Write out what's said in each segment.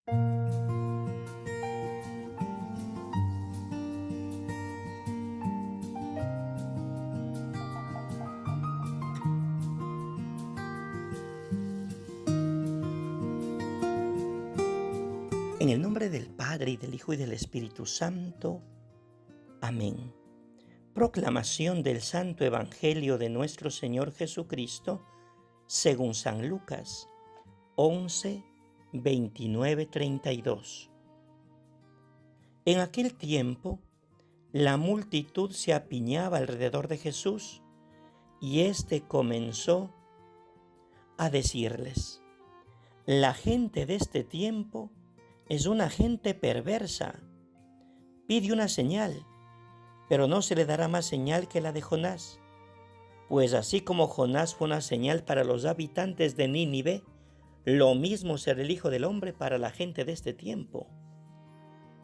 En el nombre del Padre, y del Hijo, y del Espíritu Santo. Amén. Proclamación del Santo Evangelio de nuestro Señor Jesucristo, según San Lucas, 11, 29, 32. En aquel tiempo, la multitud se apiñaba alrededor de Jesús, y éste comenzó a decirles: la gente de este tiempo es una gente perversa. Pide una señal, pero no se le dará más señal que la de Jonás. Pues así como Jonás fue una señal para los habitantes de Nínive, lo mismo será el Hijo del Hombre para la gente de este tiempo.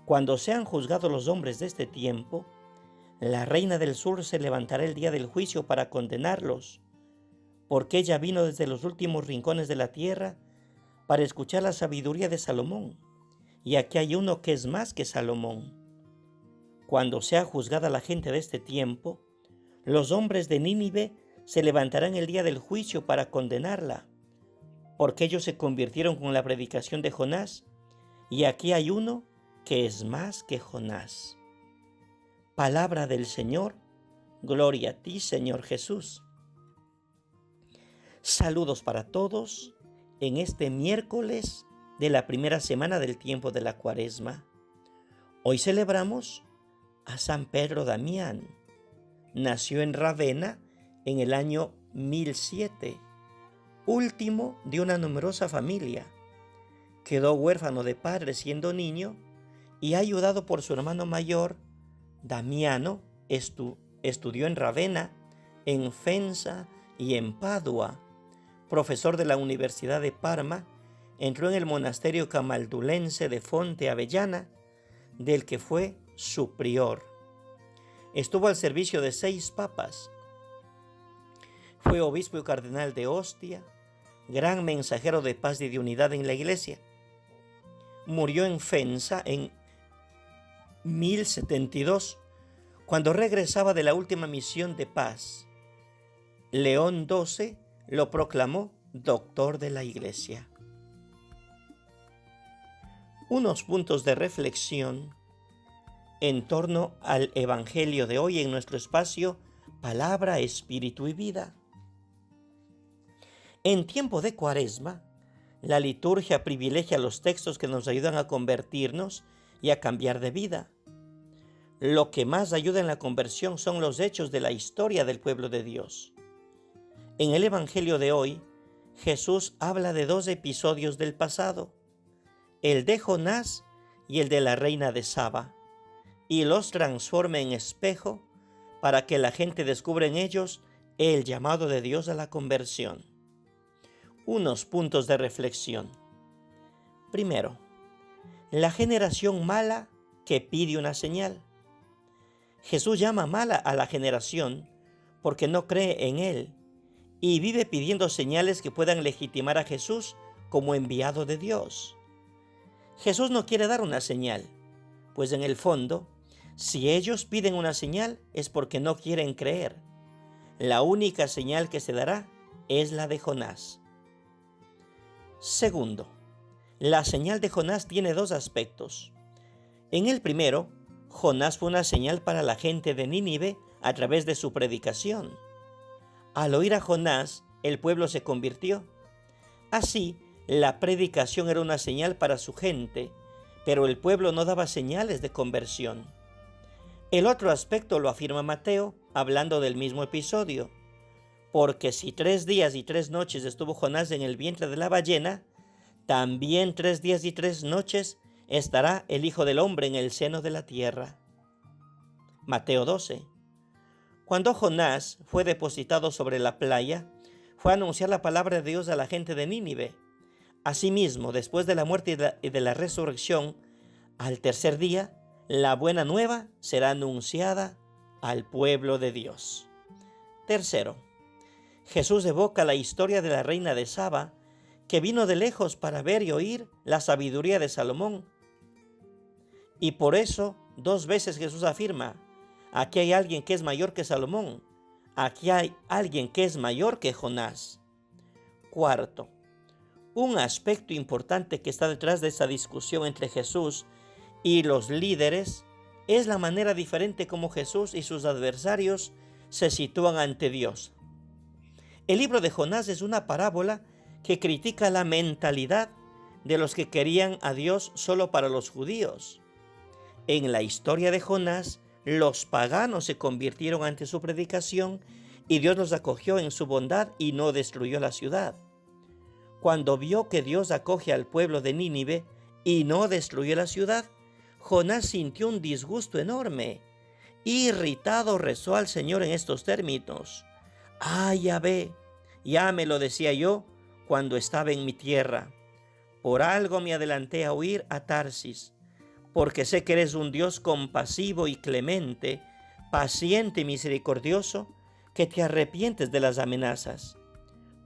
Cuando sean juzgados los hombres de este tiempo, la reina del sur se levantará el día del juicio para condenarlos, porque ella vino desde los últimos rincones de la tierra para escuchar la sabiduría de Salomón. Y aquí hay uno que es más que Salomón. Cuando sea juzgada la gente de este tiempo, los hombres de Nínive se levantarán el día del juicio para condenarla, porque ellos se convirtieron con la predicación de Jonás, y aquí hay uno que es más que Jonás. Palabra del Señor, gloria a ti, Señor Jesús. Saludos para todos en este miércoles de la primera semana del tiempo de la Cuaresma. Hoy celebramos a San Pedro Damián. Nació en Ravenna en el año 1007, último de una numerosa familia. Quedó huérfano de padre siendo niño y, ayudado por su hermano mayor, Damiano, estudió en Ravenna, en Fensa y en Padua. Profesor de la Universidad de Parma, entró en el monasterio camaldulense de Fonte Avellana, del que fue su prior. Estuvo al servicio de 6 papas. Fue obispo y cardenal de Ostia, gran mensajero de paz y de unidad en la Iglesia. Murió en Fensa en 1072, cuando regresaba de la última misión de paz. León XII lo proclamó doctor de la Iglesia. Unos puntos de reflexión en torno al Evangelio de hoy en nuestro espacio Palabra, Espíritu y Vida. En tiempo de Cuaresma, la liturgia privilegia los textos que nos ayudan a convertirnos y a cambiar de vida. Lo que más ayuda en la conversión son los hechos de la historia del pueblo de Dios. En el Evangelio de hoy, Jesús habla de 2 episodios del pasado, el de Jonás y el de la reina de Saba, y los transforma en espejo para que la gente descubra en ellos el llamado de Dios a la conversión. Unos puntos de reflexión. Primero, la generación mala que pide una señal. Jesús llama mala a la generación porque no cree en Él y vive pidiendo señales que puedan legitimar a Jesús como enviado de Dios. Jesús no quiere dar una señal, pues en el fondo, si ellos piden una señal es porque no quieren creer. La única señal que se dará es la de Jonás. Segundo, la señal de Jonás tiene 2 aspectos. En el primero, Jonás fue una señal para la gente de Nínive a través de su predicación. Al oír a Jonás, el pueblo se convirtió. Así, la predicación era una señal para su gente, pero el pueblo no daba señales de conversión. El otro aspecto lo afirma Mateo, hablando del mismo episodio. Porque si 3 días y 3 noches estuvo Jonás en el vientre de la ballena, también 3 días y 3 noches estará el Hijo del Hombre en el seno de la tierra. Mateo 12. Cuando Jonás fue depositado sobre la playa, fue a anunciar la palabra de Dios a la gente de Nínive. Asimismo, después de la muerte y de la resurrección, al tercer día, la buena nueva será anunciada al pueblo de Dios. Tercero, Jesús evoca la historia de la reina de Saba, que vino de lejos para ver y oír la sabiduría de Salomón. Y por eso 2 veces Jesús afirma, aquí hay alguien que es mayor que Salomón, aquí hay alguien que es mayor que Jonás. Cuarto, un aspecto importante que está detrás de esa discusión entre Jesús y los líderes es la manera diferente como Jesús y sus adversarios se sitúan ante Dios. El libro de Jonás es una parábola que critica la mentalidad de los que querían a Dios solo para los judíos. En la historia de Jonás, los paganos se convirtieron ante su predicación y Dios los acogió en su bondad y no destruyó la ciudad. Cuando vio que Dios acoge al pueblo de Nínive y no destruyó la ciudad, Jonás sintió un disgusto enorme. Irritado rezó al Señor en estos términos: «Ah, Yahvé, ya me lo decía yo cuando estaba en mi tierra. Por algo me adelanté a huir a Tarsis, porque sé que eres un Dios compasivo y clemente, paciente y misericordioso, que te arrepientes de las amenazas.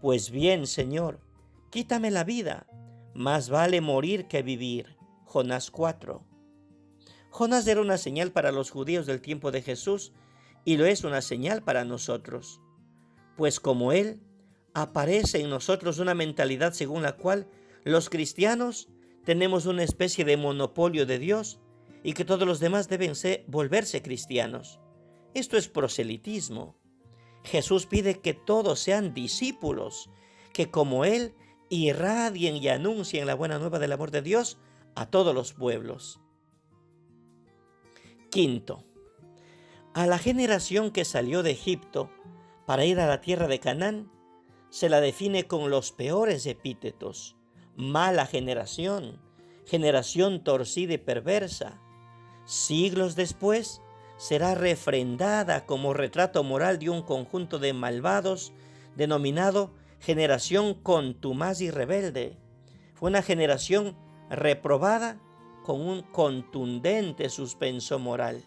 Pues bien, Señor, quítame la vida, más vale morir que vivir». Jonás 4. Jonás era una señal para los judíos del tiempo de Jesús y lo es una señal para nosotros. Pues como él, aparece en nosotros una mentalidad según la cual los cristianos tenemos una especie de monopolio de Dios y que todos los demás deben volverse cristianos. Esto es proselitismo. Jesús pide que todos sean discípulos, que como él irradien y anuncien la buena nueva del amor de Dios a todos los pueblos. Quinto, a la generación que salió de Egipto para ir a la tierra de Canaán, se la define con los peores epítetos: mala generación, generación torcida y perversa. Siglos después, será refrendada como retrato moral de un conjunto de malvados denominado generación contumaz y rebelde. Fue una generación reprobada con un contundente suspenso moral.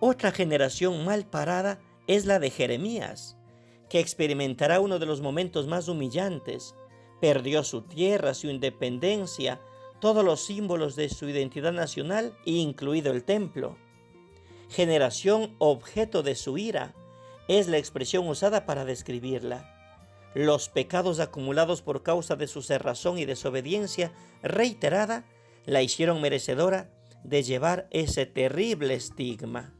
Otra generación mal parada es la de Jeremías, que experimentará uno de los momentos más humillantes. Perdió su tierra, su independencia, todos los símbolos de su identidad nacional, incluido el templo. Generación objeto de su ira es la expresión usada para describirla. Los pecados acumulados por causa de su cerrazón y desobediencia reiterada la hicieron merecedora de llevar ese terrible estigma.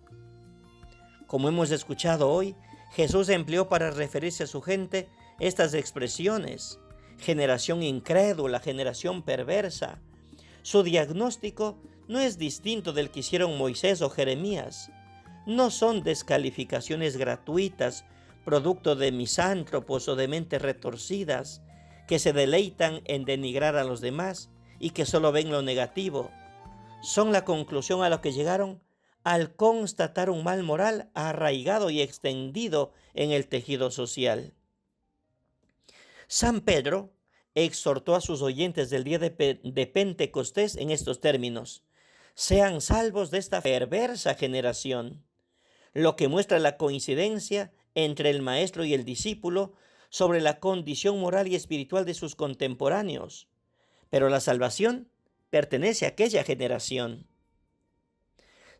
Como hemos escuchado hoy, Jesús empleó para referirse a su gente estas expresiones: generación incrédula, generación perversa. Su diagnóstico no es distinto del que hicieron Moisés o Jeremías. No son descalificaciones gratuitas, producto de misántropos o de mentes retorcidas, que se deleitan en denigrar a los demás y que solo ven lo negativo. Son la conclusión a la que llegaron al constatar un mal moral arraigado y extendido en el tejido social. San Pedro exhortó a sus oyentes del día de Pentecostés en estos términos: sean salvos de esta perversa generación, lo que muestra la coincidencia entre el maestro y el discípulo sobre la condición moral y espiritual de sus contemporáneos. Pero la salvación pertenece a aquella generación.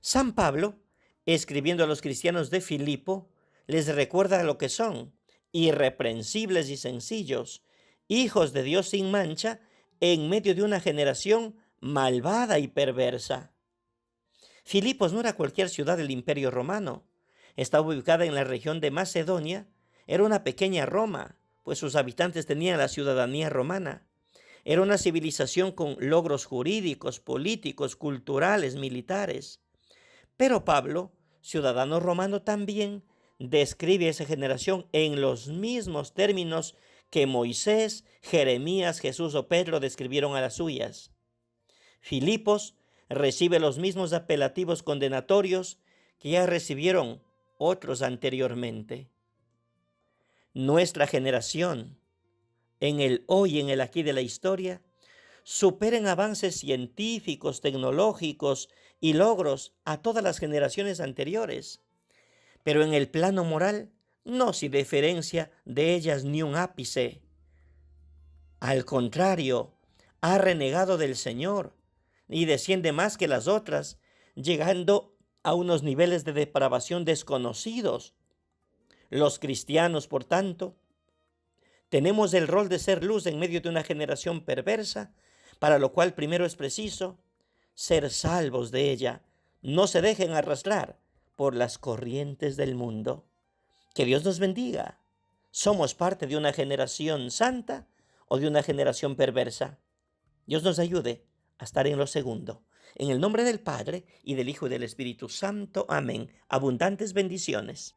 San Pablo, escribiendo a los cristianos de Filipo, les recuerda lo que son: irreprensibles y sencillos, hijos de Dios sin mancha, en medio de una generación malvada y perversa. Filipos no era cualquier ciudad del Imperio Romano. Estaba ubicada en la región de Macedonia. Era una pequeña Roma, pues sus habitantes tenían la ciudadanía romana. Era una civilización con logros jurídicos, políticos, culturales, militares. Pero Pablo, ciudadano romano también, describe a esa generación en los mismos términos que Moisés, Jeremías, Jesús o Pedro describieron a las suyas. Filipos recibe los mismos apelativos condenatorios que ya recibieron otros anteriormente. Nuestra generación, en el hoy y en el aquí de la historia, supera en avances científicos, tecnológicos y logros a todas las generaciones anteriores, pero en el plano moral no se diferencia de ellas ni un ápice. Al contrario, ha renegado del Señor y desciende más que las otras, llegando a unos niveles de depravación desconocidos. Los cristianos, por tanto, tenemos el rol de ser luz en medio de una generación perversa, para lo cual primero es preciso ser salvos de ella. No se dejen arrastrar por las corrientes del mundo. Que Dios nos bendiga. ¿Somos parte de una generación santa o de una generación perversa? Dios nos ayude a estar en lo segundo. En el nombre del Padre, y del Hijo, y del Espíritu Santo. Amén. Abundantes bendiciones.